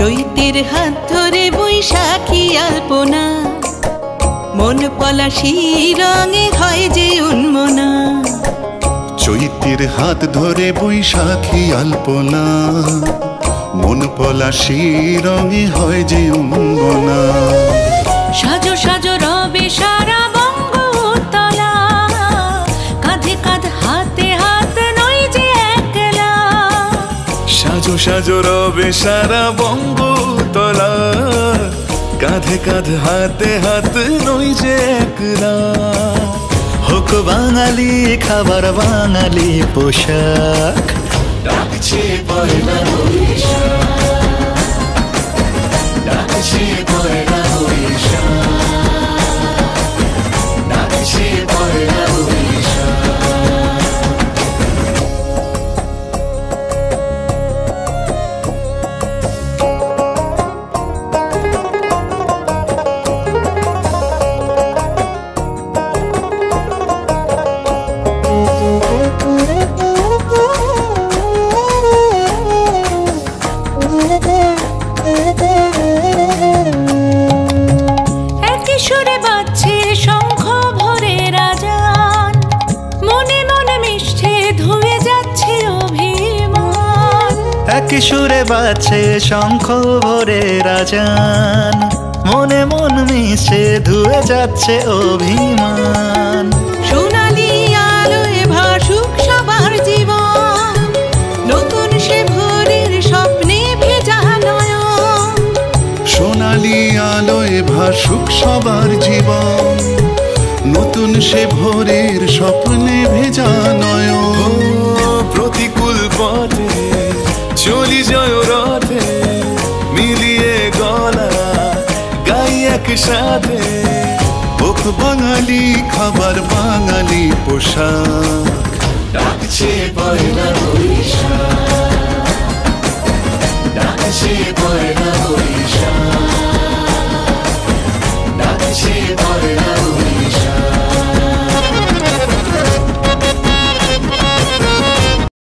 চৈতের হাত ধরে বৈশাখী আলপনা, মন পলাশী রঙে হয় যে উন্মনা। চৈতের হাত ধরে বৈশাখী আলপনা, মন পলাশী রঙে হয় যে উন্মনা। সাজো সাজো রবে সারা বঙ্গতলা, কাঁধে কাঁধ হাতে হাত নই যে একলা। সাজো সাজো রবে সারা বঙ্গতলা, কাঁধে কাঁধ হাতে হাত নই যে একলা। হোক বাঙালি খাবার বাঙালি পোশাক, ডাকছে পয়লা বৈশাখ, ডাকছে পয়লা বৈশাখ, ডাকছে পয়লা বৈশাখ। সুরে বাজছে শঙ্খ ভরে রাজান, মনে মনে মিশছে ধুয়ে যাচ্ছে অভিমান। একই সুরে বাজছে শঙ্খ ভরে রাজান, মনে মন মিশে ধুয়ে যাচ্ছে অভিমান। সোনালি আলোয় ভাসুক সবার জীবন, নতুন সে ভোরের স্বপ্নে ভেজা নয়ন। সোনালি আলোয় ভাসুক সবার জীবন, নতুন সে ভোরের স্বপ্নে ভেজা নয়ন। প্রতিকূল পথে চলি জয় রথে, মিলিয়ে গলা গাই একসাথে। হোক বাঙালি খাবার বাঙালি পোশাক, ডাকছে পয়লা বৈশাখ, ডাকছে পয়লা বৈশাখ।